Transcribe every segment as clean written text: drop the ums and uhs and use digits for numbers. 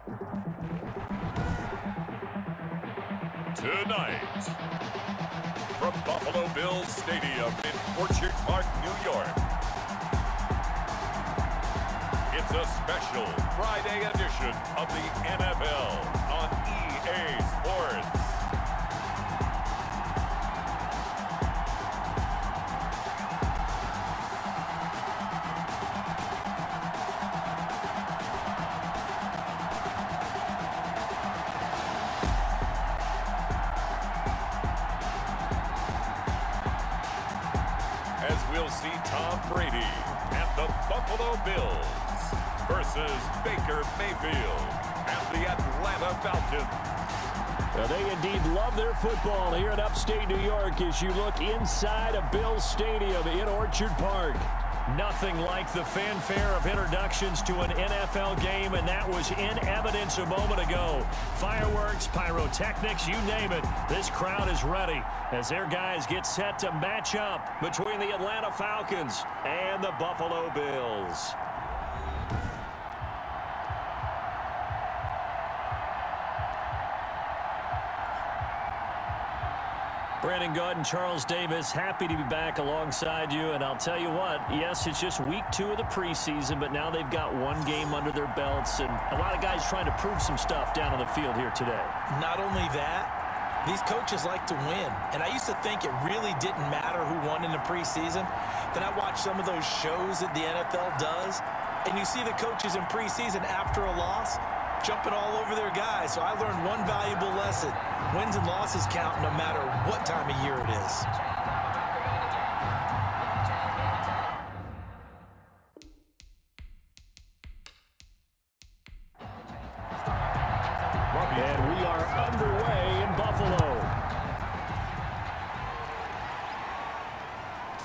Tonight, from Buffalo Bills Stadium in Orchard Park, New York, it's a special Friday edition of the NFL on EA Sports. As we'll see Tom Brady and the Buffalo Bills versus Baker Mayfield and the Atlanta Falcons. Well, they indeed love their football here in upstate New York as you look inside of Bills Stadium in Orchard Park. Nothing like the fanfare of introductions to an NFL game, and that was in evidence a moment ago. Fireworks, pyrotechnics, you name it. This crowd is ready as their guys get set to match up between the Atlanta Falcons and the Buffalo Bills. Brandon Gaud and Charles Davis, happy to be back alongside you. And I'll tell you what, yes, it's just week 2 of the preseason, but now they've got one game under their belts. And a lot of guys trying to prove some stuff down on the field here today. Not only that, these coaches like to win. And I used to think it really didn't matter who won in the preseason. Then I watched some of those shows that the NFL does, and you see the coaches in preseason after a loss jumping all over their guys. So I learned one valuable lesson. Wins and losses count no matter what time of year it is. And we are underway in Buffalo.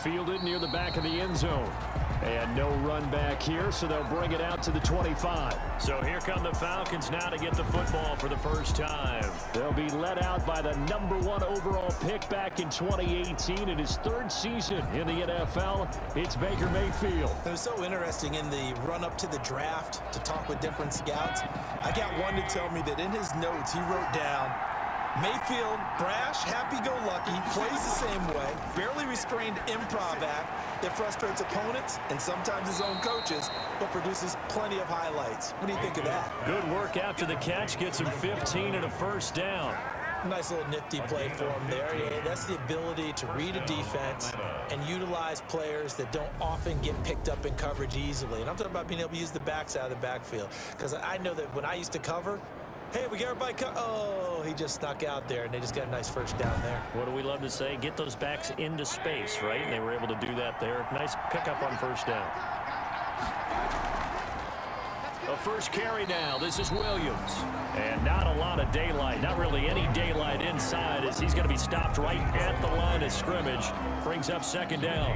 Fielded near the back of the end zone. And no run back here, so they'll bring it out to the 25. So here come the Falcons now to get the football for the first time. They'll be led out by the #1 overall pick back in 2018 in his 3rd season in the NFL. It's Baker Mayfield. It was so interesting in the run-up to the draft to talk with different scouts. I got one to tell me that in his notes he wrote down, Mayfield, brash, happy-go-lucky, plays the same way, barely restrained improv act that frustrates opponents and sometimes his own coaches, but produces plenty of highlights. What do you think of that? Good work after the catch, gets him 15 and a first down. Nice little nifty play for him there. Yeah, that's the ability to read a defense and utilize players that don't often get picked up in coverage easily. And I'm talking about being able to use the backs out of the backfield. Because I know that when I used to cover, hey, we got everybody oh, he just snuck out there, and they just got a nice first down there. What do we love to say? Get those backs into space, right? And they were able to do that there. Nice pickup on first down. A first carry now. This is Williams. And not a lot of daylight. Not really any daylight inside as he's going to be stopped right at the line of scrimmage. Brings up 2nd down.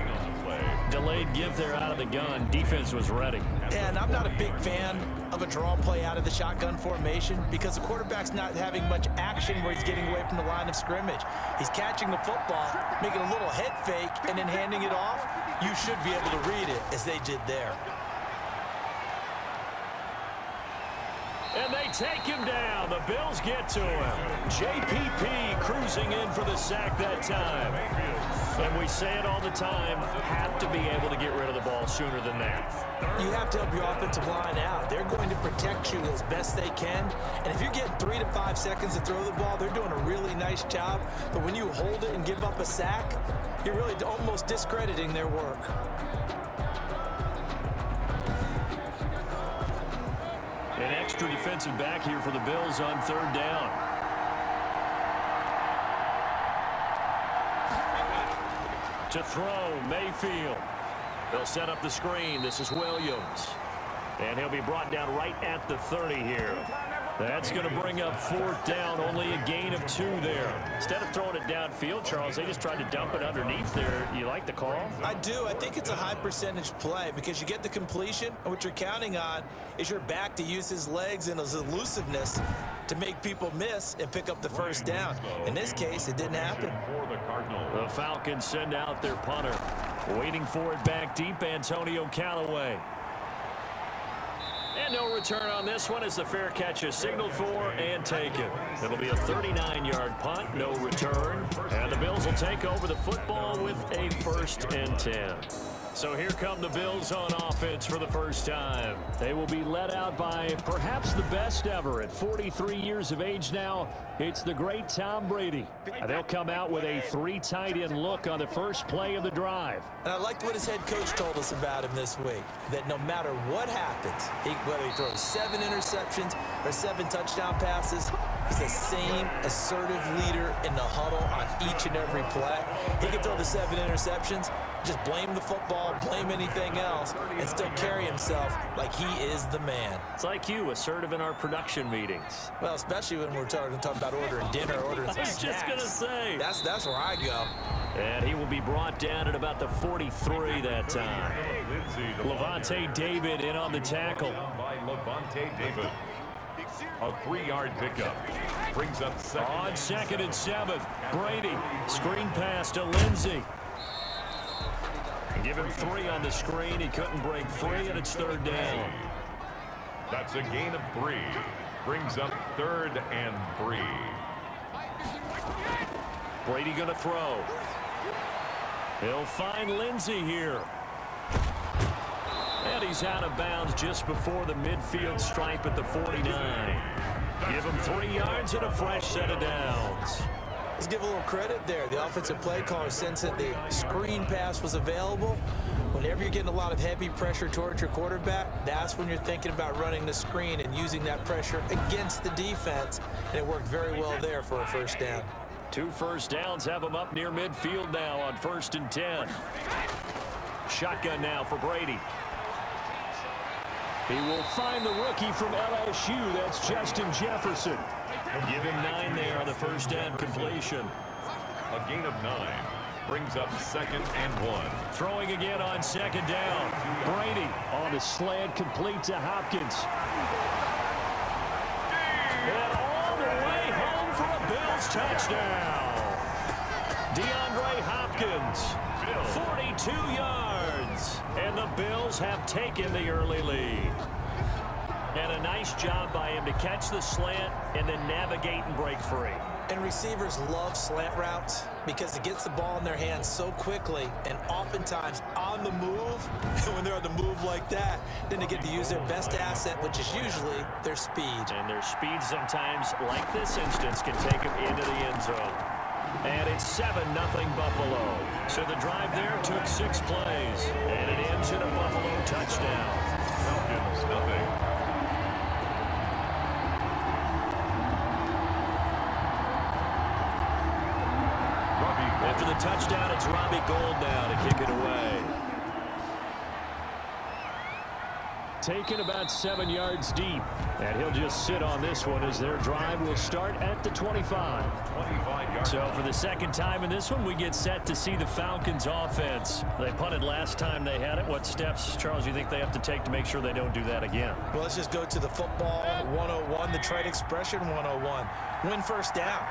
Delayed give there out of the gun. Defense was ready. And I'm not a big fan of a draw play out of the shotgun formation because the quarterback's not having much action where he's getting away from the line of scrimmage. He's catching the football, making a little head fake, and then handing it off. You should be able to read it as they did there. And they take him down. The Bills get to him. JPP cruising in for the sack that time. And we say it all the time, have to be able to get rid of the ball sooner than that. You have to help your offensive line out. They're going to protect you as best they can. And if you're getting 3 to 5 seconds to throw the ball, they're doing a really nice job. But when you hold it and give up a sack, you're really almost discrediting their work. An extra defensive back here for the Bills on 3rd down. To throw, Mayfield. They'll set up the screen. This is Williams. And he'll be brought down right at the 30 here. That's going to bring up 4th down. Only a gain of 2 there. Instead of throwing it downfield, Charles, they just tried to dump it underneath there. You like the call? I do. I think it's a high percentage play because you get the completion, and what you're counting on is your back to use his legs and his elusiveness to make people miss and pick up the first down. In this case, it didn't happen. The Falcons send out their punter. Waiting for it back deep, Antonio Callaway. And no return on this one as the fair catch is signaled for and taken. It'll be a 39-yard punt, no return. And the Bills will take over the football with a 1st and 10. So here come the Bills on offense for the first time. They will be led out by perhaps the best ever at 43 years of age now. It's the great Tom Brady. And they'll come out with a 3 tight end look on the first play of the drive. And I liked what his head coach told us about him this week, that no matter what happens, whether he throws 7 interceptions or 7 touchdown passes, he's the same assertive leader in the huddle on each and every play. He can throw the 7 interceptions, just blame the football, blame anything else, and still carry himself like he is the man. It's like you, assertive in our production meetings. Well, especially when we're talking about ordering dinner, ordering some snacks. I was just going to say. That's where I go. And he will be brought down at about the 43 that time. Lavonte David in on the tackle. By Lavonte David. A 3-yard pickup. Brings up second. On 2nd and 7. Brady. Screen pass to Lindsey. Give him 3 on the screen. He couldn't break free, and it's 3rd down. That's a gain of 3. Brings up 3rd and 3. Brady going to throw. He'll find Lindsey here. And he's out of bounds just before the midfield stripe at the 49. Give him 3 yards and a fresh set of downs. Let's give a little credit there. The offensive play caller sensed that the screen pass was available. Whenever you're getting a lot of heavy pressure towards your quarterback, that's when you're thinking about running the screen and using that pressure against the defense. And it worked very well there for a 1st down. 2 first downs have him up near midfield now on 1st and 10. Shotgun now for Brady. He will find the rookie from LSU. That's Justin Jefferson. Give him 9 there on the 1st down completion. A gain of 9. Brings up 2nd and 1. Throwing again on 2nd down. Brady on the slant, complete to Hopkins. And all the way home for a Bills touchdown. DeAndre Hopkins, 42 yards. And the Bills have taken the early lead. And a nice job by him to catch the slant and then navigate and break free. And receivers love slant routes because it gets the ball in their hands so quickly and oftentimes on the move. And when they're on the move like that, then they get to use their best asset, which is usually their speed. And their speed sometimes, like this instance, can take them into the end zone. And it's 7-0 Buffalo. So the drive there took 6 plays. And it ends in a Buffalo touchdown. Falcons, nothing. After the touchdown, it's Robbie Gould now to kick it away. Taken about 7 yards deep. And he'll just sit on this one as their drive will start at the 25. So for the 2nd time in this one, we get set to see the Falcons offense. They punted last time they had it. What steps, Charles, you think they have to take to make sure they don't do that again? Well, let's just go to the football 101, the trade expression 101. Win 1st down.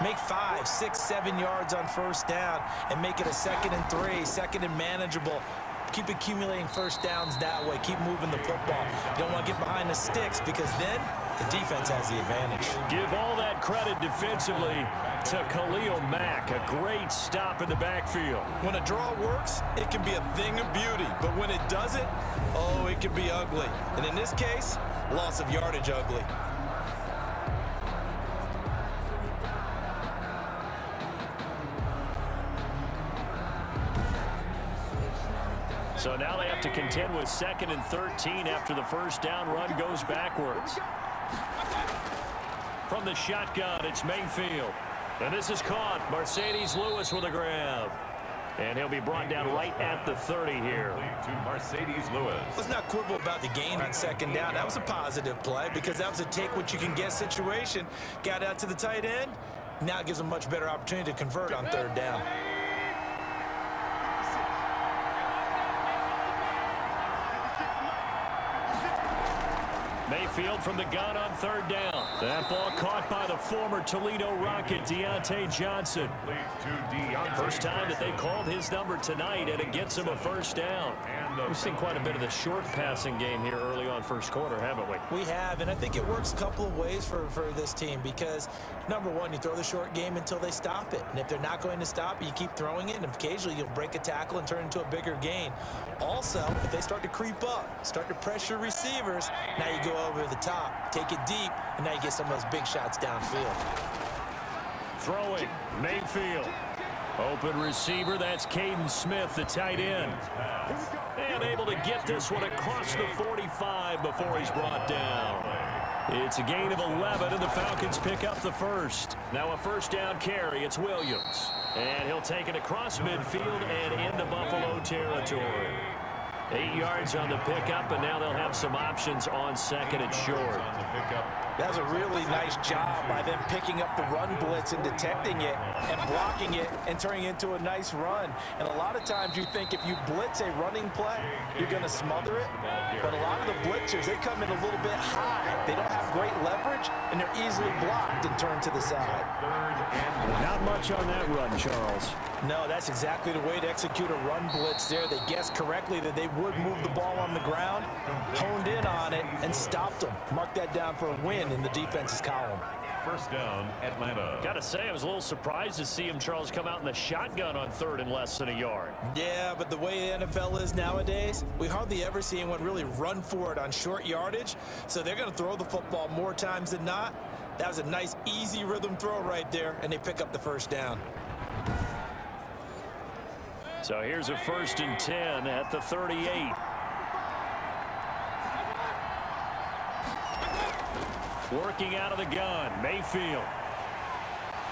Make 5, 6, 7 yards on 1st down and make it a 2nd and 3, 2nd and manageable. Keep accumulating 1st downs that way. Keep moving the football. You don't want to get behind the sticks because then the defense has the advantage. Give all that credit defensively to Khalil Mack. A great stop in the backfield. When a draw works, it can be a thing of beauty. But when it doesn't, oh, it can be ugly. And in this case, loss of yardage ugly. So now they have to contend with 2nd and 13 after the 1st down run goes backwards. From the shotgun, it's Mayfield. And this is caught. Mercedes Lewis with a grab. And he'll be brought down right at the 30 here. To Mercedes Lewis. Let's not quibble about the gain on 2nd down. That was a positive play because that was a take-what-you-can-get situation. Got out to the tight end. Now it gives them a much better opportunity to convert on 3rd down. Mayfield from the gun on 3rd down. That ball caught by the former Toledo Rocket, Deontay Johnson. First time that they've called his number tonight, and it gets him a first down. We've seen quite a bit of the short passing game here early on first quarter, haven't we? We have, and I think it works a couple of ways for this team because, number one, you throw the short game until they stop it. And if they're not going to stop it, you keep throwing it, and occasionally you'll break a tackle and turn it into a bigger gain. Also, if they start to creep up, start to pressure receivers, now you go over the top, take it deep, and now you get some of those big shots downfield. Throwing, Mayfield. Open receiver, that's Caden Smith, the tight end. And able to get this one across the 45 before he's brought down. It's a gain of 11, and the Falcons pick up the first. Now a first down carry, it's Williams. And he'll take it across midfield and into Buffalo territory. 8 yards on the pickup, and now they'll have some options on second and short. That was a really nice job by them picking up the run blitz and detecting it and blocking it and turning it into a nice run. And a lot of times you think if you blitz a running play, you're going to smother it. But a lot of the blitzers, they come in a little bit high. They don't have great leverage, and they're easily blocked and turned to the side. Not much on that run, Charles. No, that's exactly the way to execute a run blitz there. They guessed correctly that they would move the ball on the ground, honed in on it, and stopped them. Mark that down for a win in the defense's column. First down, Atlanta. Got to say, I was a little surprised to see him, Charles, come out in the shotgun on third and less than a yard. Yeah, but the way the NFL is nowadays, we hardly ever see anyone really run for it on short yardage. So they're going to throw the football more times than not. That was a nice, easy rhythm throw right there, and they pick up the first down. So here's a 1st and 10 at the 38. Working out of the gun, Mayfield.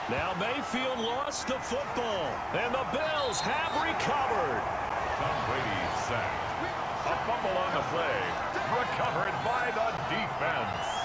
Now Mayfield lost the football, and the Bills have recovered. Tom Brady sacked. A fumble on the play. Recovered by the defense.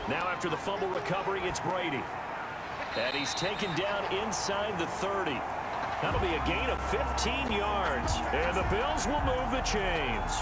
Now after the fumble recovery, it's Brady. And he's taken down inside the 30. That'll be a gain of 15 yards. And the Bills will move the chains.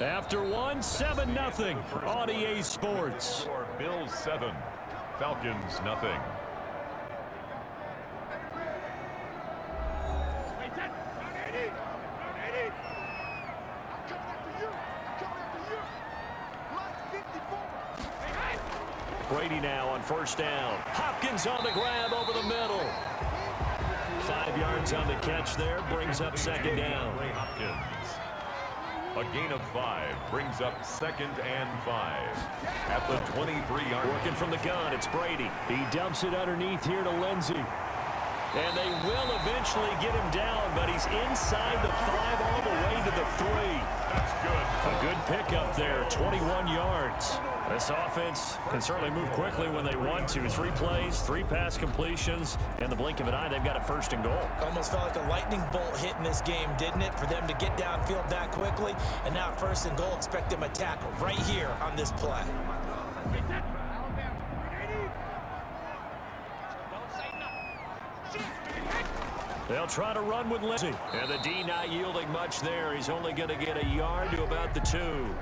After one, 7-0 on EA Sports. Bills 7, Falcons nothing. Brady now on first down. Hopkins on the grab over the middle. 5 yards on the catch there, brings up second down. Hopkins. A gain of 5 brings up 2nd and 5 at the 23-yard line. Working from the gun, it's Brady. He dumps it underneath here to Lindsey. And they will eventually get him down, but he's inside the 5 all the way to the 3. That's good. A good pickup there, 21 yards. This offense can certainly move quickly when they want to. 3 plays, 3 pass completions, and the blink of an eye, they've got a 1st and goal. Almost felt like a lightning bolt hit in this game, didn't it? For them to get downfield that quickly, and now 1st and goal, expect them to tackle right here on this play. They'll try to run with Lindsey. And the D not yielding much there. He's only going to get a yard to about the 2.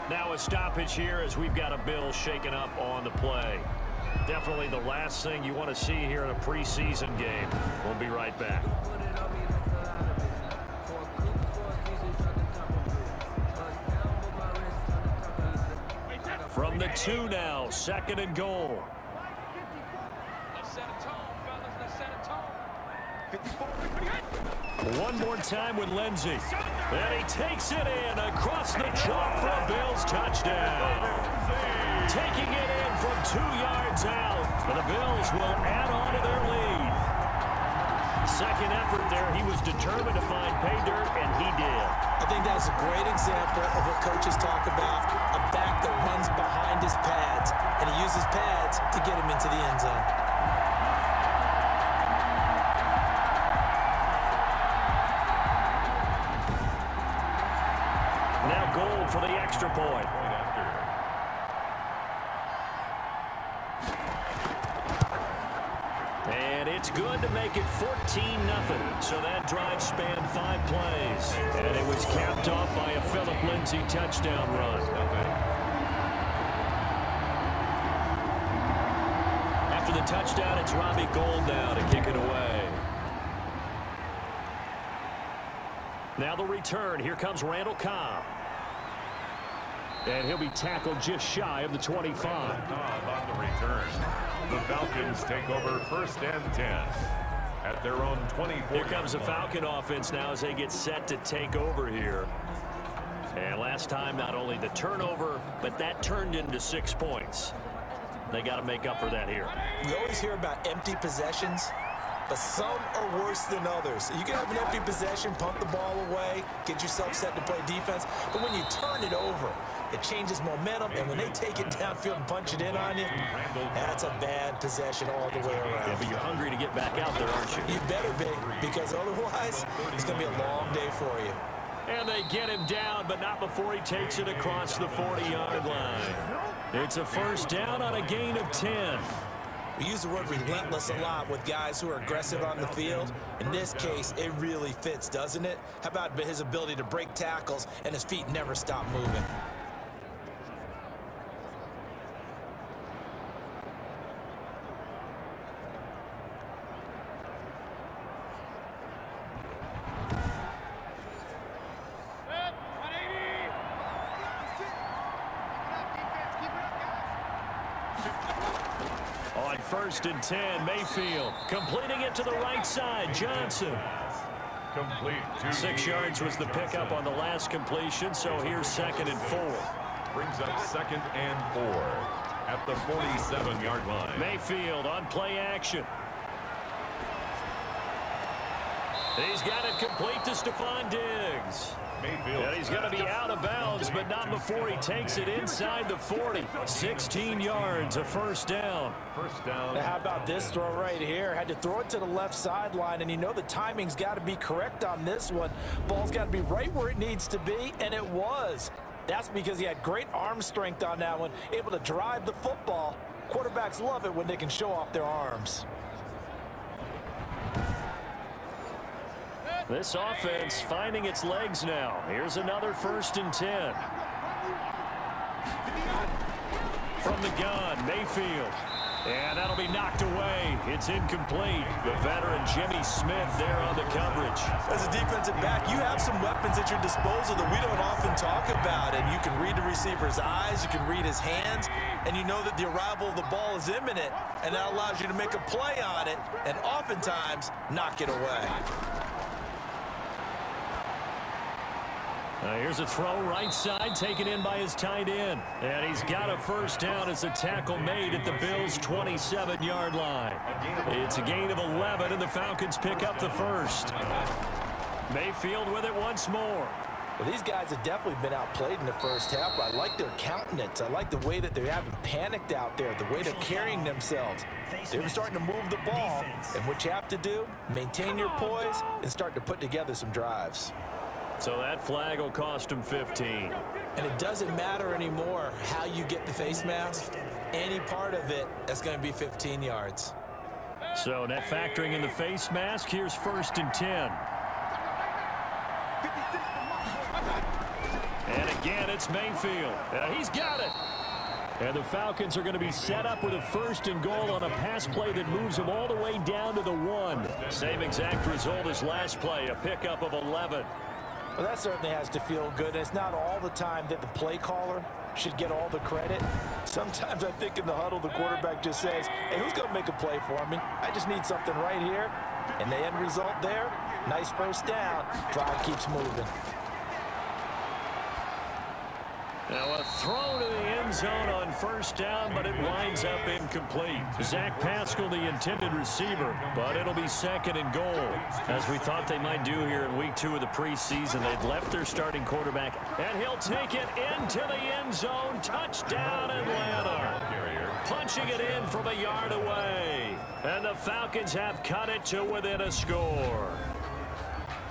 Now a stoppage here as we've got a Bill shaken up on the play. Definitely the last thing you want to see here in a preseason game. We'll be right back. From the 2 now, 2nd and goal. One more time with Lindsey. And he takes it in across the chalk for a Bills touchdown. Bills will add on to their lead. Second effort there. He was determined to find pay dirt, and he did. I think that's a great example of what coaches talk about, a back that runs behind his pads, and he uses pads to get him into the end zone. Now Gould for the extra point. And it's good to make it 14-0. So that drive spanned 5 plays. And it was capped off by a Phillip Lindsay touchdown run. After the touchdown, it's Robbie Gould now to kick it away. Now the return. Here comes Randall Cobb. And he'll be tackled just shy of the 25. On the return. The Falcons take over 1st and 10 at their own 24. Here comes the Falcon offense now as they get set to take over here. And last time, not only the turnover, but that turned into 6 points. They got to make up for that here. We always hear about empty possessions, but some are worse than others. You can have an empty possession, pump the ball away, get yourself set to play defense, but when you turn it over, it changes momentum, and when they take it downfield and punch it in on you, that's a bad possession all the way around. Yeah, but you're hungry to get back out there, aren't you? You better be, because otherwise, it's going to be a long day for you. And they get him down, but not before he takes it across the 40-yard line. It's a first down on a gain of 10. We use the word relentless a lot with guys who are aggressive on the field. In this case, it really fits, doesn't it? How about his ability to break tackles and his feet never stop moving? On 1st and 10, Mayfield completing it to the right side. Johnson. Complete. 6 yards was the pickup on the last completion, so here's 2nd and 4. Brings up 2nd and 4 at the 47-yard line. Mayfield on play action. He's got it complete to Stephon Diggs. Mayfield. And he's going to be out of bounds, but not before he takes it inside the 40. 16 yards, a first down. First down. Now, how about this throw right here? Had to throw it to the left sideline, and you know the timing's got to be correct on this one. Ball's got to be right where it needs to be, and it was. That's because he had great arm strength on that one, able to drive the football. Quarterbacks love it when they can show off their arms. This offense finding its legs now. Here's another 1st and 10. From the gun, Mayfield. And that'll be knocked away. It's incomplete. The veteran Jimmy Smith there on the coverage. As a defensive back, you have some weapons at your disposal that we don't often talk about. And you can read the receiver's eyes, you can read his hands, and you know that the arrival of the ball is imminent. And that allows you to make a play on it and oftentimes knock it away. Here's a throw right side taken in by his tight end. And he's got a first down as a tackle made at the Bills' 27-yard line. It's a gain of 11, and the Falcons pick up the first. Mayfield with it once more. Well, these guys have definitely been outplayed in the first half, but I like their countenance. I like the way that they haven't panicked out there, the way they're carrying themselves. They're starting to move the ball, and what you have to do, maintain your poise and start to put together some drives. So that flag will cost him 15. And it doesn't matter anymore how you get the face mask. Any part of it, that's going to be 15 yards. So now factoring in the face mask, here's 1st and 10. And again, it's Mayfield. And he's got it. And the Falcons are going to be set up with a 1st and goal on a pass play that moves them all the way down to the 1. Same exact result as last play, a pickup of 11. Well, that certainly has to feel good. And it's not all the time that the play caller should get all the credit. Sometimes I think in the huddle, the quarterback just says, hey, who's going to make a play for me? I just need something right here. And the end result there, nice first down. Drive keeps moving. Now a throw to the end zone on first down, but it winds up incomplete. Zach Pascal, the intended receiver, but it'll be second and goal. As we thought they might do here in week 2 of the preseason, they'd left their starting quarterback, and he'll take it into the end zone. Touchdown, Atlanta. Punching it in from a yard away. And the Falcons have cut it to within a score.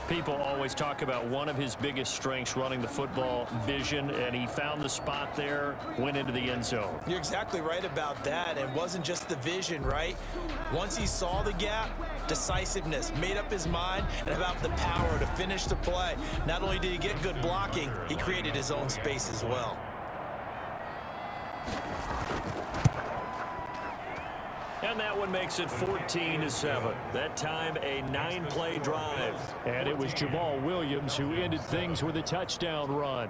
People always talk about one of his biggest strengths, running the football, vision, and he found the spot there, went into the end zone. You're exactly right about that. It wasn't just the vision, right? Once he saw the gap, decisiveness, made up his mind, and about the power to finish the play. Not only did he get good blocking, he created his own space as well. And that one makes it 14-7. That time a 9-play drive. And it was Jamal Williams who ended things with a touchdown run.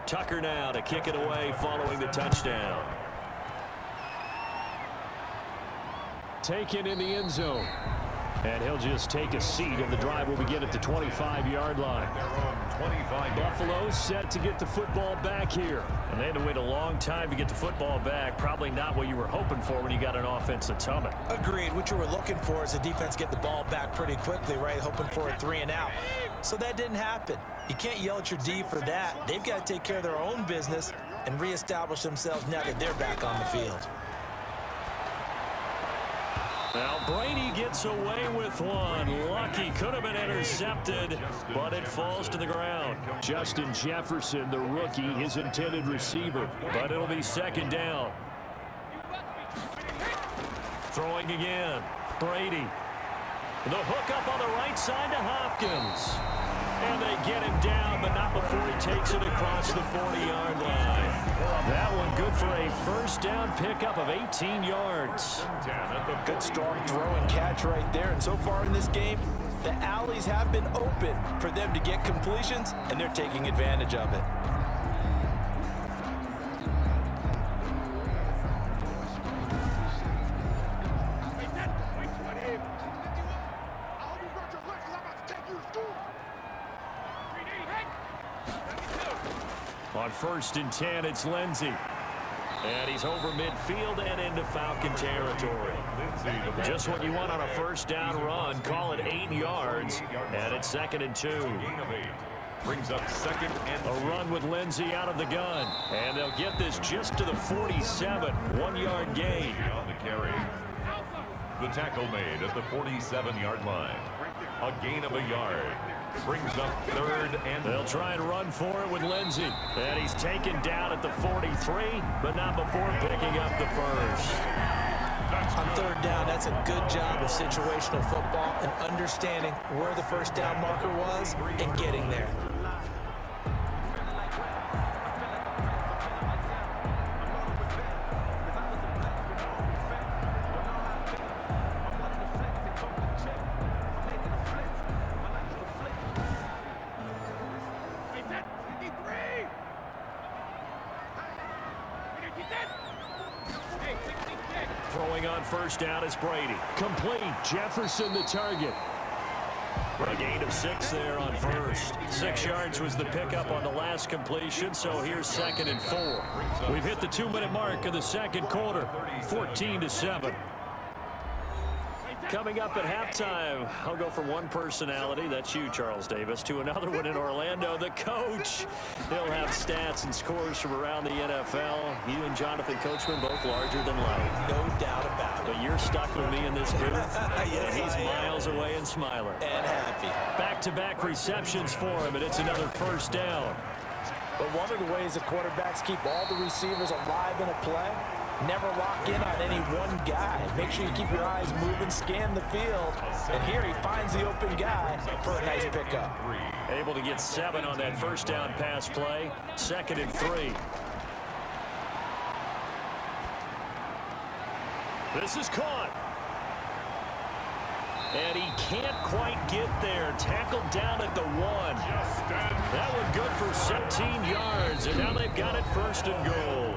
Tucker now to kick it away following the touchdown. Taken in the end zone. And he'll just take a seat, and the drive will begin at the 25-yard line. Buffalo set to get the football back here. And they had to wait a long time to get the football back. Probably not what you were hoping for when you got an offense that's humming. Agreed. What you were looking for is the defense get the ball back pretty quickly, right? Hoping for a 3 and out. So that didn't happen. You can't yell at your D for that. They've got to take care of their own business and reestablish themselves now that they're back on the field. Now Brady gets away with one. Lucky, could have been intercepted, but it falls to the ground. Justin Jefferson, the rookie, his intended receiver, but it'll be second down. Throwing again. Brady. The hook up on the right side to Hopkins. And they get him down, but not before he takes it across the 40-yard line. That one good for a first down pickup of 18 yards. Good strong throw and catch right there. And so far in this game, the alleys have been open for them to get completions, and they're taking advantage of it. On 1st and 10, it's Lindsey. And he's over midfield and into Falcon territory. Just what you want on a first down run. Call it 8 yards. And it's 2nd and 2. Brings up 2nd and 2. A run with Lindsey out of the gun. And they'll get this just to the 47. 1-yard gain. On the carry. The tackle made at the 47-yard line. A gain of a yard. Brings up 3rd and... They'll try and run for it with Lindsey. And he's taken down at the 43, but not before picking up the first. On 3rd down, that's a good job of situational football and understanding where the first down marker was and getting there. Throwing on first down is Brady. Complete. Jefferson the target. A gain of 6 there on first. 6 yards was the pickup on the last completion, so here's 2nd and 4. We've hit the 2-minute mark of the second quarter. 14-7. Coming up at halftime, I'll go from one personality, that's you, Charles Davis, to another one in Orlando, the coach. He'll have stats and scores from around the NFL. You and Jonathan Coachman both larger than life. No doubt about it. But you're stuck with me in this booth. Yes, and he's miles away and smiling. And happy. Back-to-back receptions for him, and it's another first down. But one of the ways the quarterbacks keep all the receivers alive in a play, never lock in on any one guy. Make sure you keep your eyes moving, scan the field. And here he finds the open guy for a nice pickup. Able to get 7 on that first down pass play. 2nd and 3. This is caught. And he can't quite get there. Tackled down at the 1. That one good for 17 yards. And now they've got it 1st and goal.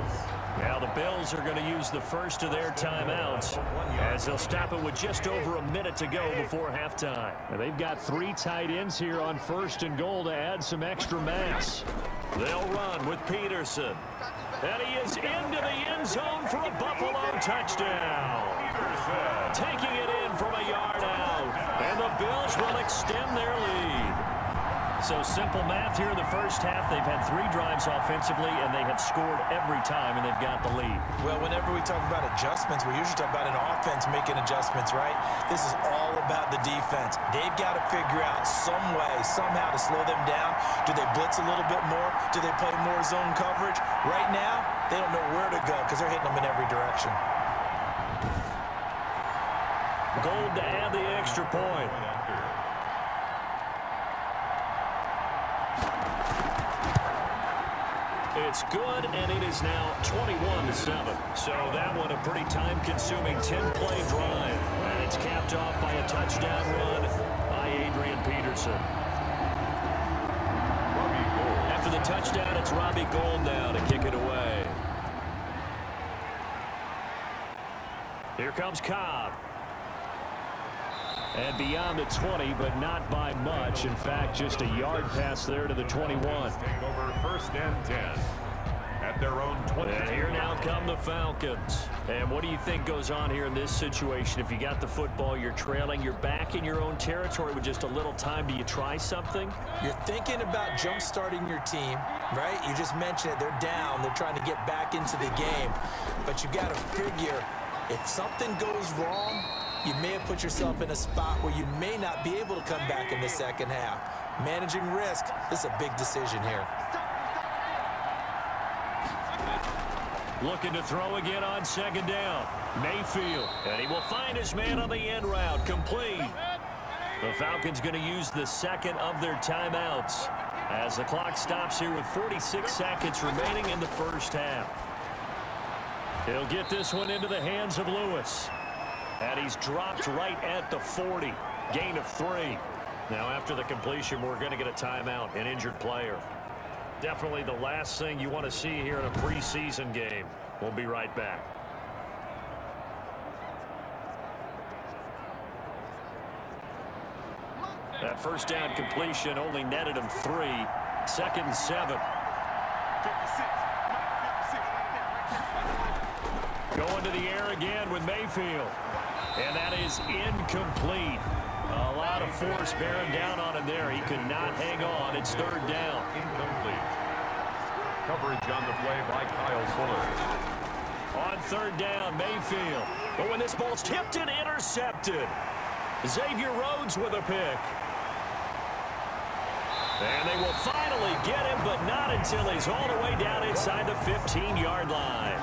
Now the Bills are going to use the first of their timeouts as they'll stop it with just over a minute to go before halftime. Now they've got 3 tight ends here on 1st and goal to add some extra mass. They'll run with Peterson. And he is into the end zone for a Buffalo touchdown. Taking it in from a yard out. And the Bills will extend their lead. So simple math here in the first half. They've had 3 drives offensively, and they have scored every time, and they've got the lead. Well, whenever we talk about adjustments, we usually talk about an offense making adjustments, right? This is all about the defense. They've got to figure out some way, somehow to slow them down. Do they blitz a little bit more? Do they play more zone coverage? Right now, they don't know where to go because they're hitting them in every direction. Gold to add the extra point. It's good, and it is now 21-7. So that one a pretty time-consuming 10-play drive. And it's capped off by a touchdown run by Adrian Peterson. After the touchdown, it's Robbie Gould now to kick it away. Here comes Cobb. And beyond the 20, but not by much. In fact, just a yard pass there to the 21. Take over 1st and 10 at their own 20. And here now come the Falcons. And what do you think goes on here in this situation? If you got the football, you're trailing, you're back in your own territory with just a little time. Do you try something? You're thinking about jump-starting your team, right? You just mentioned it. They're down. They're trying to get back into the game. But you got to figure, if something goes wrong, you may have put yourself in a spot where you may not be able to come back in the second half. Managing risk, this is a big decision here. Looking to throw again on 2nd down. Mayfield, and he will find his man on the end route, complete. The Falcons going to use the 2nd of their timeouts as the clock stops here with 46 seconds remaining in the first half. He'll get this one into the hands of Lewis. And he's dropped right at the 40. Gain of 3. Now after the completion, we're going to get a timeout, an injured player. Definitely the last thing you want to see here in a preseason game. We'll be right back. That 1st down completion only netted him 3. 2nd and 7. Going to the air again with Mayfield. And that is incomplete. A lot of force bearing down on him there. He could not hang on. It's 3rd down. Incomplete. Coverage on the play by Kyle Fuller. On 3rd down, Mayfield. But when this ball's tipped and intercepted. Xavier Rhodes with a pick. And they will finally get him, but not until he's all the way down inside the 15-yard line.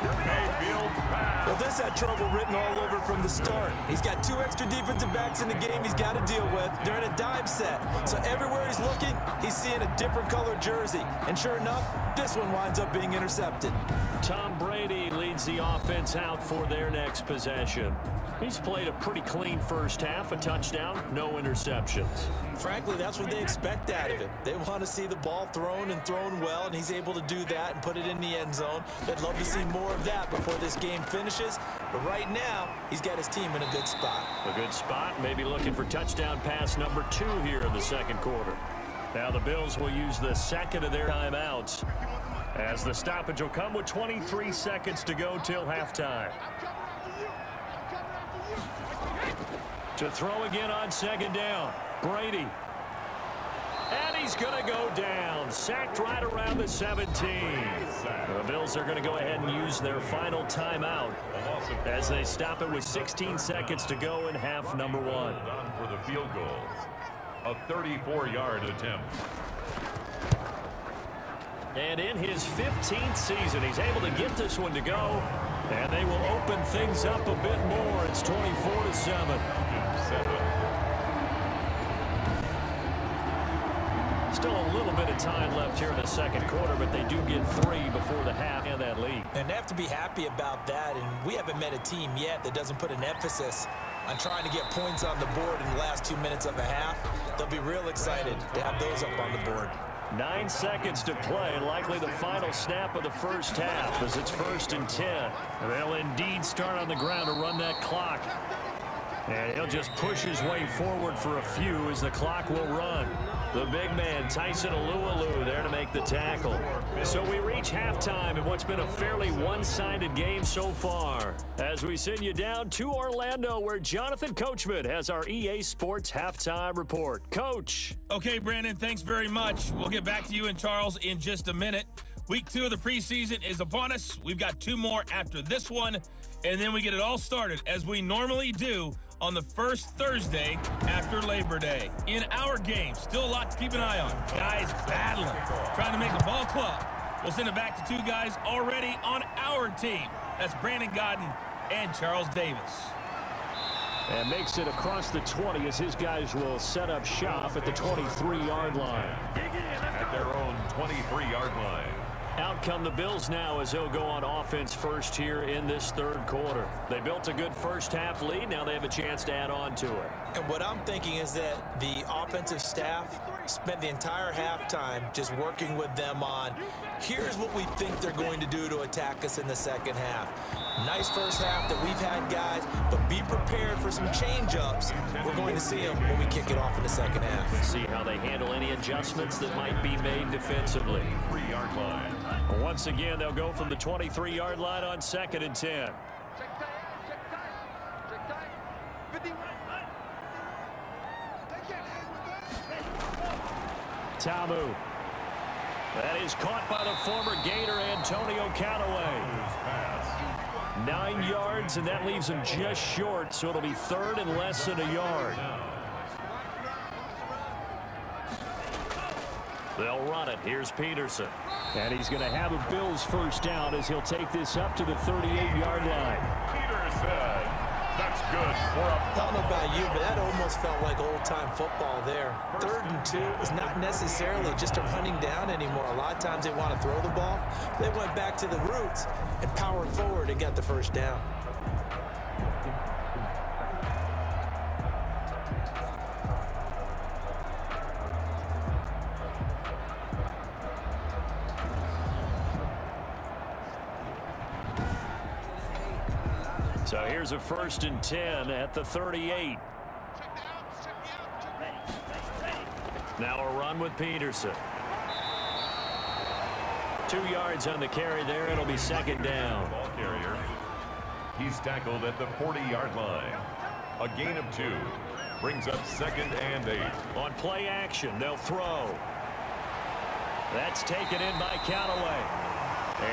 Mayfield's pass. Well, this had trouble written all over from the start. He's got 2 extra defensive backs in the game he's got to deal with. They're in a dime set. So everywhere he's looking, he's seeing a different color jersey. And sure enough, this one winds up being intercepted. Tom Brady leads the offense out for their next possession. He's played a pretty clean first half, a touchdown, no interceptions. Frankly, that's what they expect out of him. They want to see the ball thrown and thrown well, and he's able to do that and put it in the end zone. They'd love to see more of that before this game finishes. But right now, he's got his team in a good spot. A good spot, maybe looking for touchdown pass number 2 here in the 2nd quarter. Now the Bills will use the 2nd of their timeouts as the stoppage will come with 23 seconds to go till halftime. To throw again on 2nd down, Brady. And he's going to go down. Sacked right around the 17. The Bills are going to go ahead and use their final timeout as they stop it with 16 seconds to go in half number 1. Done for the field goal. A 34-yard attempt. And in his 15th season, he's able to get this one to go. And they will open things up a bit more. It's 24-7. Still a little bit of time left here in the 2nd quarter, but they do get 3 before the half and that lead. And they have to be happy about that. And we haven't met a team yet that doesn't put an emphasis on trying to get points on the board in the last 2 minutes of a half. They'll be real excited to have those up on the board. 9 seconds to play, likely the final snap of the first half as it's 1st and 10. They'll indeed start on the ground to run that clock. And he'll just push his way forward for a few as the clock will run. The big man, Tyson Alualu, there to make the tackle. So we reach halftime in what's been a fairly one-sided game so far. As we send you down to Orlando, where Jonathan Coachman has our EA Sports halftime report. Coach. Okay, Brandon, thanks very much. We'll get back to you and Charles in just a minute. Week 2 of the preseason is upon us. We've got 2 more after this one, and then we get it all started, as we normally do, on the first Thursday after Labor Day. In our game, still a lot to keep an eye on. Guys battling, trying to make a ball club. We'll send it back to 2 guys already on our team. That's Brandon Gaudin and Charles Davis. And makes it across the 20 as his guys will set up shop at the 23-yard line. At their own 23-yard line. Out come the Bills now as they'll go on offense first here in this 3rd quarter. They built a good first half lead. Now they have a chance to add on to it. And what I'm thinking is that the offensive staff spent the entire halftime just working with them on, here's what we think they're going to do to attack us in the second half. Nice first half that we've had, guys, but be prepared for some change-ups. We're going to see them when we kick it off in the second half. Let's see how they handle any adjustments that might be made defensively. 3-yard line. Once again, they'll go from the 23-yard line on 2nd and 10. Ta'amu. That is caught by the former Gator Antonio Callaway. 9 yards, and that leaves him just short, so it'll be 3rd and less than a yard. They'll run it. Here's Peterson. And he's going to have a Bills first down as he'll take this up to the 38-yard line. Peterson. That's good for a... I don't know about you, but that almost felt like old-time football there. 3rd and 2 is not necessarily just a running down anymore. A lot of times they want to throw the ball. They went back to the roots and powered forward and got the first down. So here's a 1st and 10 at the 38. Now a run with Peterson. 2 yards on the carry there. It'll be 2nd down. Ball carrier. He's tackled at the 40-yard line. A gain of 2. Brings up 2nd and 8. On play action, they'll throw. That's taken in by Callaway.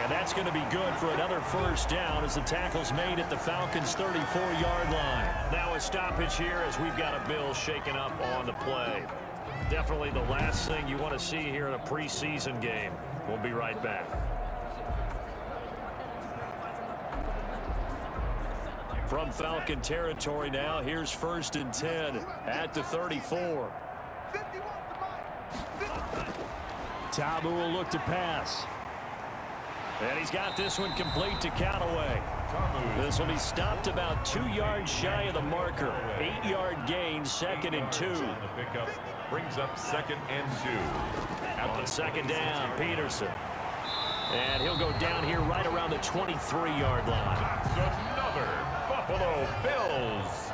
And that's going to be good for another first down as the tackle's made at the Falcons' 34-yard line. Now a stoppage here as we've got a Bill shaken up on the play. Definitely the last thing you want to see here in a preseason game. We'll be right back. From Falcon territory now, here's 1st and 10 at the 34. Ta'amu will look to pass. And he's got this one complete to Callaway. This will be stopped about 2 yards shy of the marker. 8-yard gain, 2nd and 2. The pickup brings up 2nd and 2. On 2nd down, Peterson. And he'll go down here right around the 23-yard line. That's another Buffalo Bills.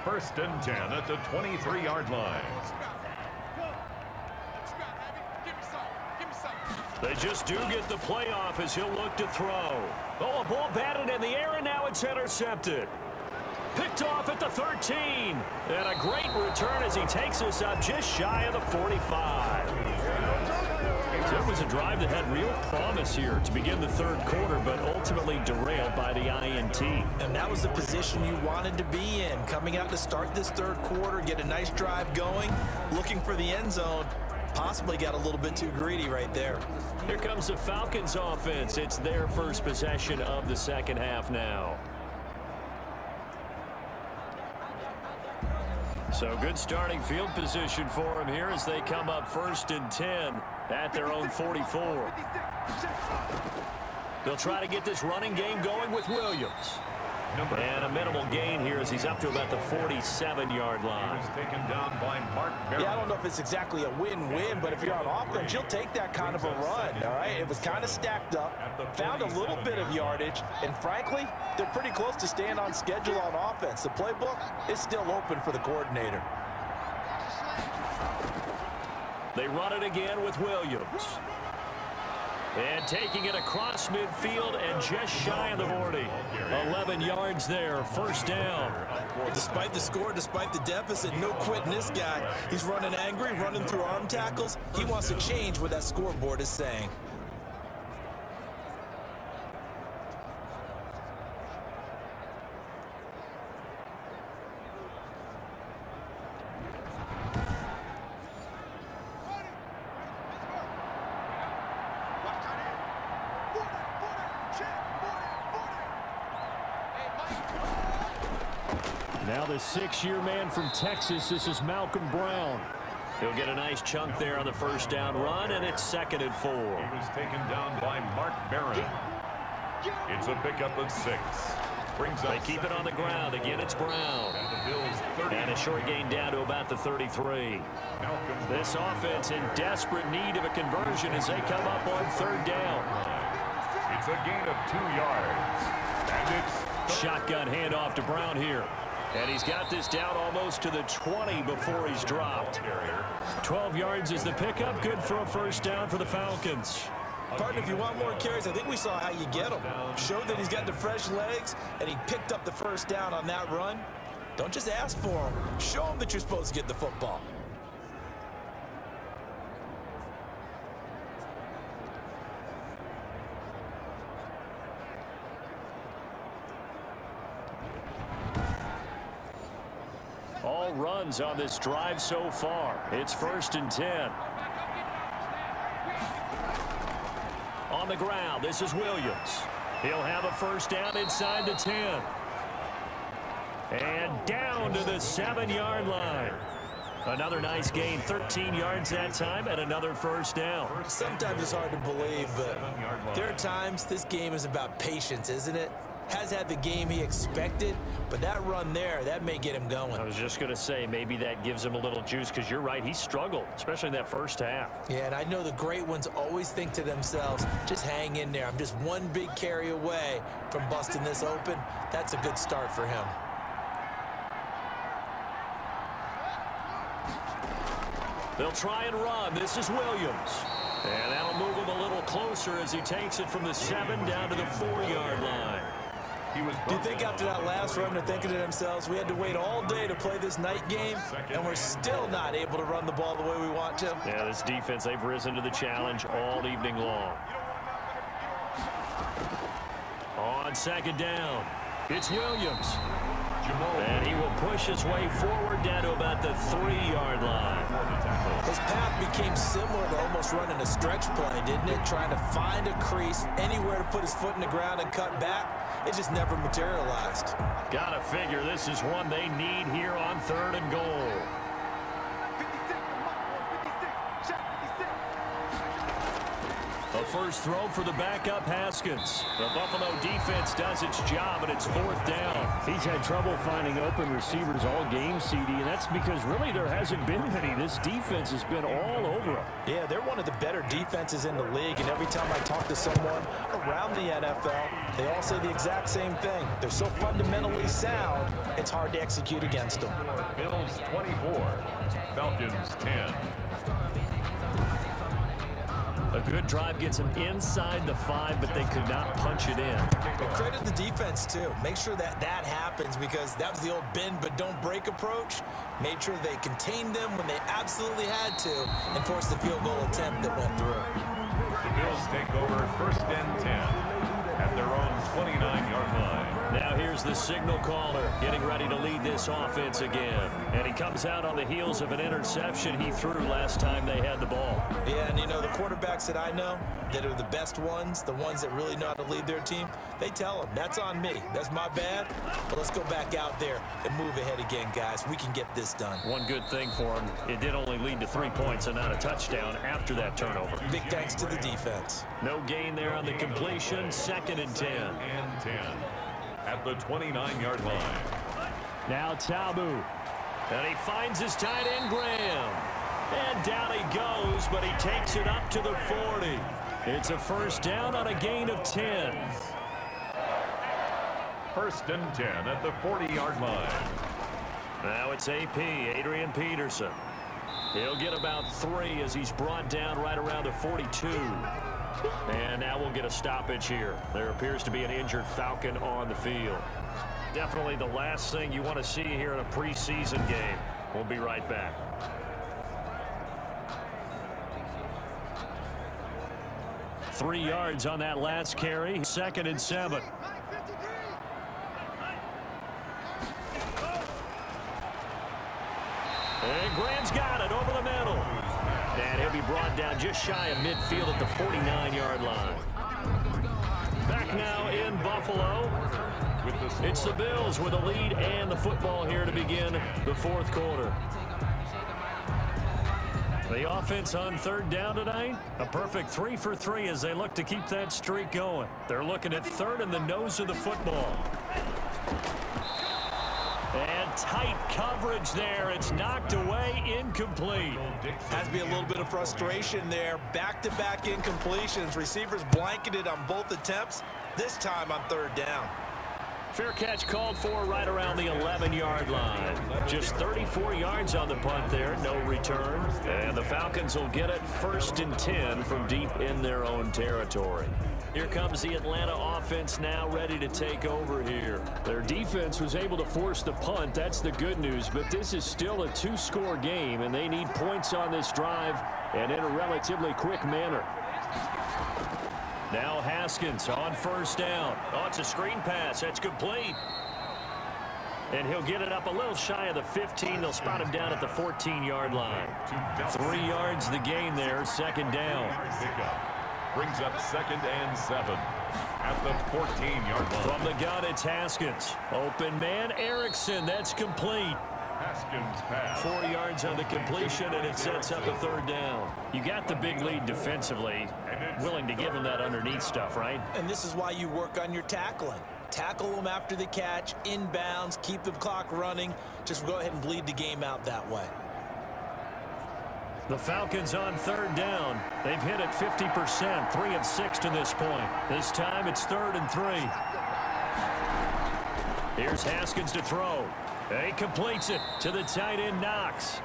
1st and 10 at the 23-yard line. They just do get the playoff as he'll look to throw. Oh, a ball batted in the air, and now it's intercepted. Picked off at the 13. And a great return as he takes us up just shy of the 45. So it was a drive that had real promise here to begin the 3rd quarter, but ultimately derailed by the INT. And that was the position you wanted to be in. Coming out to start this 3rd quarter, get a nice drive going, looking for the end zone. Possibly got a little bit too greedy right there. Here comes the Falcons offense. It's their first possession of the second half now. So good starting field position for them here as they come up 1st and 10 at their own 44. They'll try to get this running game going with Williams. And a minimal gain here as he's up to about the 47-yard line. Taken down by Mark Barron. Yeah, I don't know if it's exactly a win-win, but if you're on offense, you'll take that kind of a run, all right? It was kind of stacked up, found a little bit of yardage, and frankly, they're pretty close to staying on schedule on offense. The playbook is still open for the coordinator. They run it again with Williams. And taking it across midfield and just shy of the 40. 11 yards there, first down. Despite the score, despite the deficit, no quitting this guy. He's running angry, running through arm tackles. He wants to change what that scoreboard is saying. Now the 6-year man from Texas, this is Malcolm Brown. He'll get a nice chunk there on the first down run, and it's 2nd and 4. He was taken down by Mark Barron. It's a pickup of 6. They keep it on the ground. Again, it's Brown. And a short gain down to about the 33. This offense in desperate need of a conversion as they come up on 3rd down. It's a gain of 2 yards. And it's shotgun handoff to Brown here. And he's got this down almost to the 20 before he's dropped. 12 yards is the pickup. Good for a first down for the Falcons. Partner, if you want more carries, I think we saw how you get them. Showed that he's got the fresh legs, and he picked up the first down on that run. Don't just ask for him. Show him that you're supposed to get the football. All runs on this drive so far. It's 1st and 10. On the ground, this is Williams. He'll have a first down inside the 10. And down to the 7-yard line. Another nice gain, 13 yards that time, and another first down. Sometimes it's hard to believe, but there are times this game is about patience, isn't it? Has had the game he expected, but that run there, that may get him going. I was just going to say, maybe that gives him a little juice, because you're right, he struggled, especially in that first half. Yeah, and I know the great ones always think to themselves, just hang in there. I'm just one big carry away from busting this open. That's a good start for him. They'll try and run. This is Williams. And that'll move him a little closer as he takes it from the 7 down to the 4-yard line. Do you think after that last run they're thinking to themselves, we had to wait all day to play this night game, and we're still not able to run the ball the way we want to? Yeah, this defense, they've risen to the challenge all evening long. On 2nd down, it's Williams. And he will push his way forward down to about the 3-yard line. His path became similar to almost running a stretch play, didn't it? Trying to find a crease, anywhere to put his foot in the ground and cut back. It just never materialized. Gotta figure this is one they need here on 3rd and goal. A first throw for the backup Haskins. The Buffalo defense does its job, and it's 4th down. He's had trouble finding open receivers all game, CD, and that's because really there hasn't been many. This defense has been all over him. Yeah, they're one of the better defenses in the league, and every time I talk to someone around the NFL, they all say the exact same thing. They're so fundamentally sound, it's hard to execute against them. Bills 24, Falcons 10. A good drive gets them inside the 5, but they could not punch it in. But credit the defense, too. Make sure that happens, because that was the old bend but don't break approach. Made sure they contained them when they absolutely had to and forced the field goal attempt that went through. The Bills take over 1st and 10 at their own 29-yard line. Now here's the signal caller getting ready to lead this offense again. And he comes out on the heels of an interception he threw last time they had the ball. Yeah, and you know, the quarterbacks that I know that are the best ones, the ones that really know how to lead their team, they tell them, that's on me. That's my bad. But let's go back out there and move ahead again, guys. We can get this done. One good thing for him, it did only lead to 3 points and not a touchdown after that turnover. Big thanks to the defense. No gain there on the completion. 2nd and 10. at the 29-yard line. Now Tabu. And he finds his tight end, Graham. And down he goes, but he takes it up to the 40. It's a first down on a gain of 10. First and 10 at the 40-yard line. Now it's AP, Adrian Peterson. He'll get about 3 as he's brought down right around the 42. And now we'll get a stoppage here. There appears to be an injured Falcon on the field. Definitely the last thing you want to see here in a preseason game. We'll be right back. Three yards on that last carry. 2nd and 7. And Graham's got it over the middle. And he'll be brought down just shy of midfield at the 49-yard line. Back now in Buffalo. It's the Bills with a lead and the football here to begin the 4th quarter. The offense on 3rd down tonight, a perfect 3 for 3 as they look to keep that streak going. They're looking at 3rd in the nose of the football. And tight coverage there. It's knocked away, incomplete. Has to be a little bit of frustration there. Back-to-back incompletions. Receivers blanketed on both attempts, this time on 3rd down. Fair catch called for right around the 11-yard line. Just 34 yards on the punt there, no return. And the Falcons will get it 1st and 10 from deep in their own territory. Here comes the Atlanta offense now ready to take over here. Their defense was able to force the punt. That's the good news. But this is still a 2-score game, and they need points on this drive and in a relatively quick manner. Now Haskins on 1st down. Oh, it's a screen pass. That's complete. And he'll get it up a little shy of the 15. They'll spot him down at the 14-yard line. 3 yards the gain there, 2nd down. Brings up 2nd and 7 at the 14-yard line. From the gun, it's Haskins. Open man, Erickson. That's complete. Haskins pass. 4 yards on the completion, and it sets up a 3rd down. You got the big lead defensively. Willing to give them that underneath stuff, right? And this is why you work on your tackling. Tackle them after the catch, inbounds, keep the clock running. Just go ahead and bleed the game out that way. The Falcons on 3rd down. They've hit it 50%, 3 of 6 to this point. This time it's 3rd and 3. Here's Haskins to throw. He completes it to the tight end, Knox.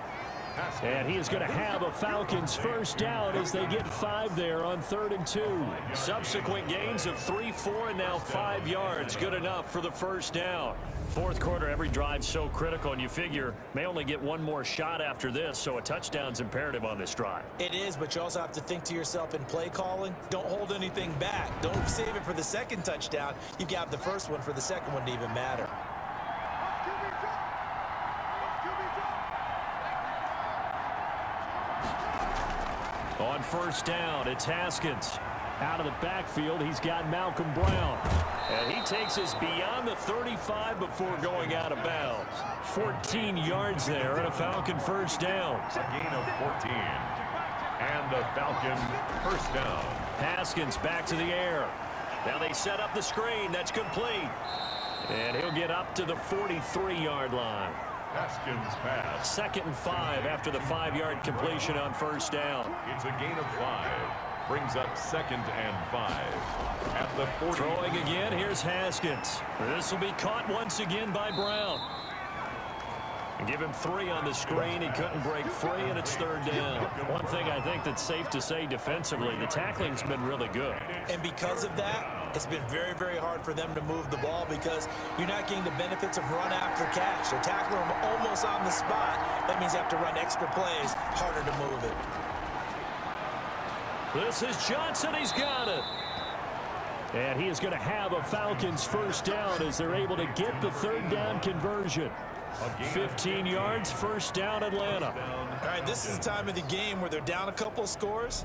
And he is going to have a Falcons 1st down as they get 5 there on 3rd and 2. Subsequent gains of 3, 4, and now 5 yards. Good enough for the 1st down. 4th quarter, every drive's so critical, and you figure may only get one more shot after this, so a touchdown's imperative on this drive. It is, but you also have to think to yourself in play calling, don't hold anything back. Don't save it for the 2nd touchdown. You got the 1st one for the 2nd one to even matter. On 1st down, it's Haskins. Out of the backfield, he's got Malcolm Brown. And he takes us beyond the 35 before going out of bounds. 14 yards there and a Falcon 1st down. A gain of 14. And the Falcon 1st down. Haskins back to the air. Now they set up the screen. That's complete. And he'll get up to the 43-yard line. Haskins pass. 2nd and 5 after the 5-yard completion on 1st down. It's a gain of 5. Brings up 2nd and 5 at the 40. Throwing again, here's Haskins. This will be caught once again by Brown. Give him 3 on the screen. He couldn't break free, and it's 3rd down. One thing I think that's safe to say defensively, the tackling's been really good. And because of that, it's been very, very hard for them to move the ball because you're not getting the benefits of run after catch. They're tackling them almost on the spot. That means you have to run extra plays, harder to move it. This is Johnson. He's got it. And he is going to have a Falcons 1st down as they're able to get the 3rd down conversion. 15 yards, 1st down, Atlanta. All right, this is the time of the game where they're down a couple scores,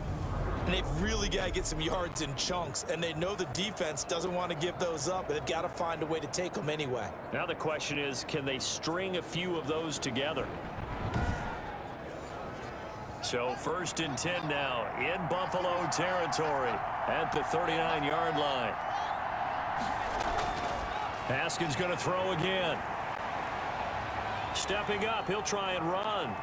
and they've really got to get some yards in chunks, and they know the defense doesn't want to give those up, but they've got to find a way to take them anyway. Now the question is, can they string a few of those together? So 1st and 10 now in Buffalo territory at the 39-yard line. Haskins going to throw again. Stepping up, he'll try and run.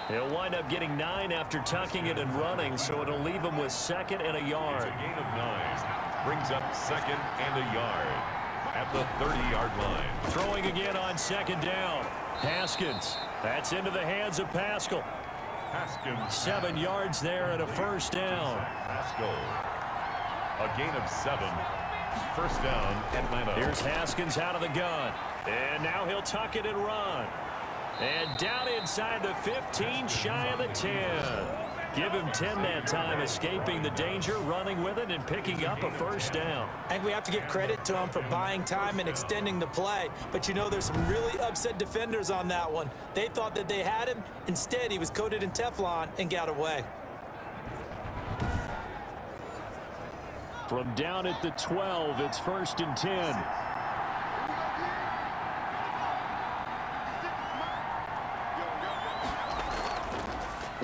He'll wind up getting 9 after tucking it and running, so it'll leave him with 2nd and a yard. It's a gain of 9. Brings up 2nd and a yard at the 30-yard line. Throwing again on 2nd down. Haskins. That's into the hands of Pascal. Haskins. 7 yards there and a 1st down. Pascal. A gain of 7. 1st down, Atlanta. Here's Haskins out of the gun. And now he'll tuck it and run. And down inside the 15, shy of the 10. Give him 10 that time, escaping the danger, running with it, and picking up a 1st down. I think we have to give credit to him for buying time and extending the play. But, you know, there's some really upset defenders on that one. They thought that they had him. Instead, he was coated in Teflon and got away. From down at the 12, it's 1st and 10.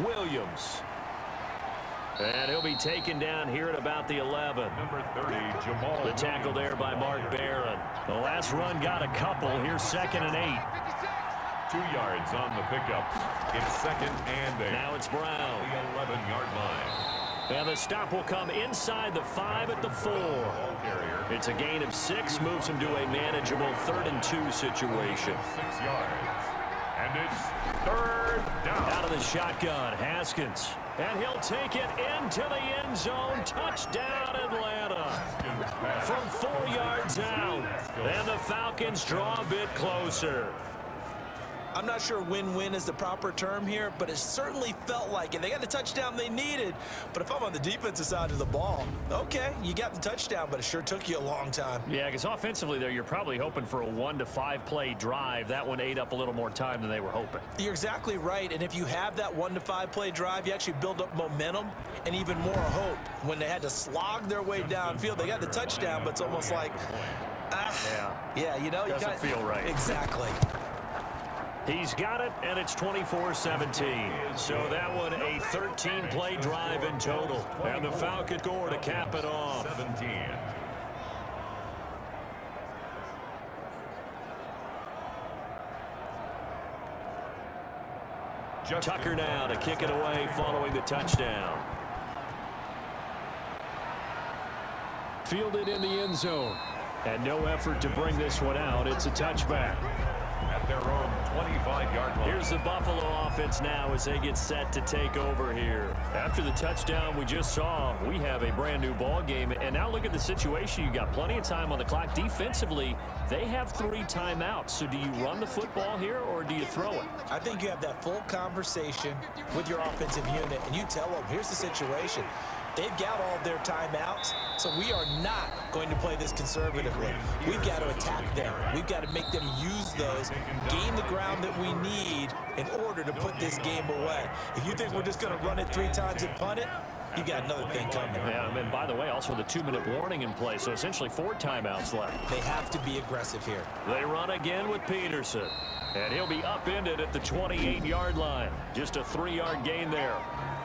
Williams. And he'll be taken down here at about the 11. Number 30, Jamal. The tackle there by Mark Barron. The last run got a couple. Here's 2nd and 8. 2 yards on the pickup. It's 2nd and 8. Now it's Brown. The 11-yard line. And the stop will come inside the 5 at the 4. It's a gain of 6. Moves him to a manageable 3rd and 2 situation. 6 yards. And it's 3rd down. Out of the shotgun, Haskins. And he'll take it into the end zone. Touchdown, Atlanta. From 4 yards out. And the Falcons draw a bit closer. I'm not sure win-win is the proper term here, but it certainly felt like it. They got the touchdown they needed, but if I'm on the defensive side of the ball, okay, you got the touchdown, but it sure took you a long time. Yeah, because offensively there, you're probably hoping for a 1 to 5 play drive. That one ate up a little more time than they were hoping. You're exactly right, and if you have that 1 to 5 play drive, you actually build up momentum and even more hope. When they had to slog their way downfield, they got the touchdown, but it's almost like, yeah, you know, doesn't feel right. Exactly. He's got it, and it's 24-17. So that one a 13-play drive in total. And the Falcons score to cap it off. 17. Tucker now to kick it away following the touchdown. Fielded in the end zone. And no effort to bring this one out. It's a touchback. At their own 25-yard line. Here's the Buffalo offense now as they get set to take over here. After the touchdown we just saw, we have a brand new ball game. And now look at the situation. You got plenty of time on the clock. Defensively, they have 3 timeouts. So do you run the football here or do you throw it? I think you have that full conversation with your offensive unit, and you tell them, here's the situation. They've got all their timeouts, so we are not going to play this conservatively. We've got to attack them. We've got to make them use those, gain the ground that we need in order to put this game away. If you think we're just going to run it 3 times and punt it, you got another thing coming. Yeah, and by the way, also the 2-minute warning in play, so essentially 4 timeouts left. They have to be aggressive here. They run again with Peterson, and he'll be upended at the 28-yard line. Just a 3-yard gain there.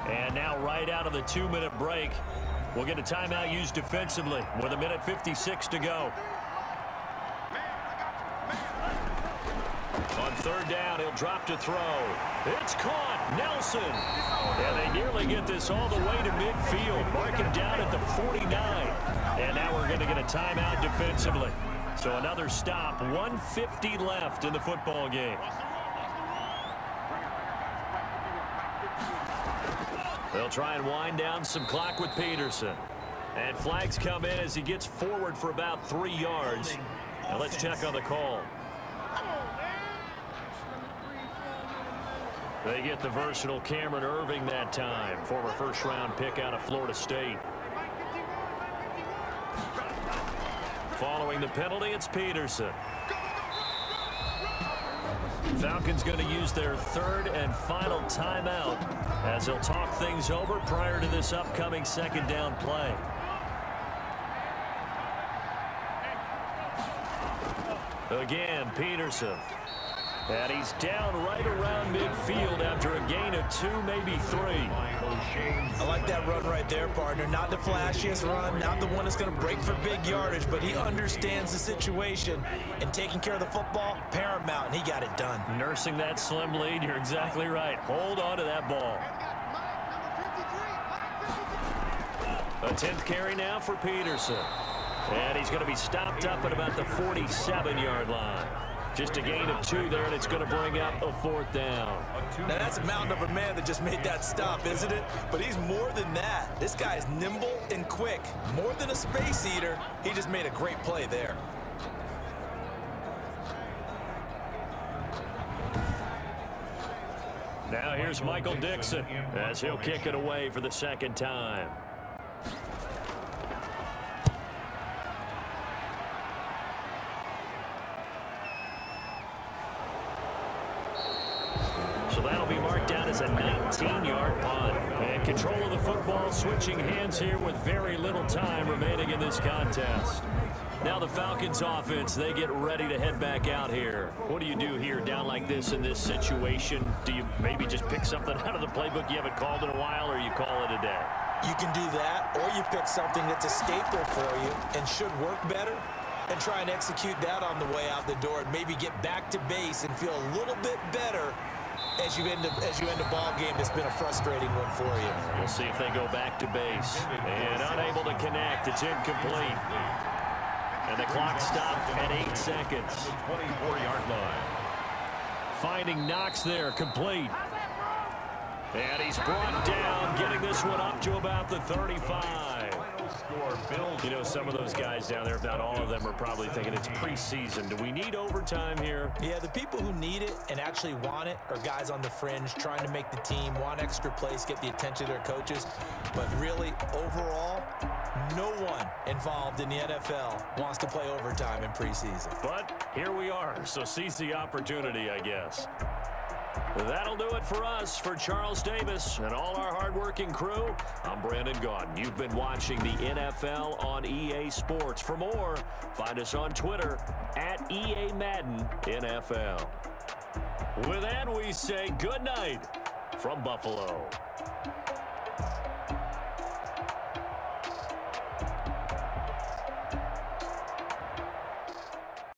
And now right out of the 2-minute break, we'll get a timeout used defensively with 1:56 to go. On 3rd down, he'll drop to throw. It's caught. Nelson. And they nearly get this all the way to midfield. Mark him down at the 49. And now we're going to get a timeout defensively. So another stop. 1:50 left in the football game. They'll try and wind down some clock with Peterson. And flags come in as he gets forward for about 3 yards. Now let's check on the call. They get the versatile Cameron Irving that time, former first-round pick out of Florida State. Following the penalty, it's Peterson. Falcons going to use their 3rd and final timeout as they'll talk things over prior to this upcoming 2nd down play. Again, Peterson. And he's down right around midfield after a gain of 2, maybe 3. I like that run right there, partner. Not the flashiest run, not the one that's going to break for big yardage, but he understands the situation, and taking care of the football, paramount, and he got it done. Nursing that slim lead, you're exactly right. Hold on to that ball. A 10th carry now for Peterson. And he's going to be stopped up at about the 47-yard line. Just a gain of 2 there, and it's going to bring up a 4th down. Now, that's a mountain of a man that just made that stop, isn't it? But he's more than that. This guy is nimble and quick. More than a space eater, he just made a great play there. Now here's Michael Dixon as he'll kick it away for the 2nd time. So that'll be marked down as a 19-yard punt. And control of the football switching hands here with very little time remaining in this contest. Now the Falcons offense, they get ready to head back out here. What do you do here down like this in this situation? Do you maybe just pick something out of the playbook you haven't called in a while, or you call it a day? You can do that, or you pick something that's a staple for you and should work better and try and execute that on the way out the door and maybe get back to base and feel a little bit better as you end a ball game that's been a frustrating one for you. We'll see if they go back to base. And unable to connect. It's incomplete. And the clock stopped at 8 seconds. 24-yard line. Finding Knox there, complete. And he's brought down, getting this one up to about the 35. You know, some of those guys down there, if not all of them, are probably thinking it's preseason. Do we need overtime here? Yeah, the people who need it and actually want it are guys on the fringe trying to make the team, want extra plays, get the attention of their coaches. But really, overall, no one involved in the NFL wants to play overtime in preseason. But here we are, so seize the opportunity, I guess. That'll do it for us. For Charles Davis and all our hardworking crew, I'm Brandon Gaudin. You've been watching the NFL on EA Sports. For more, find us on Twitter at EA Madden NFL. With that, we say good night from Buffalo.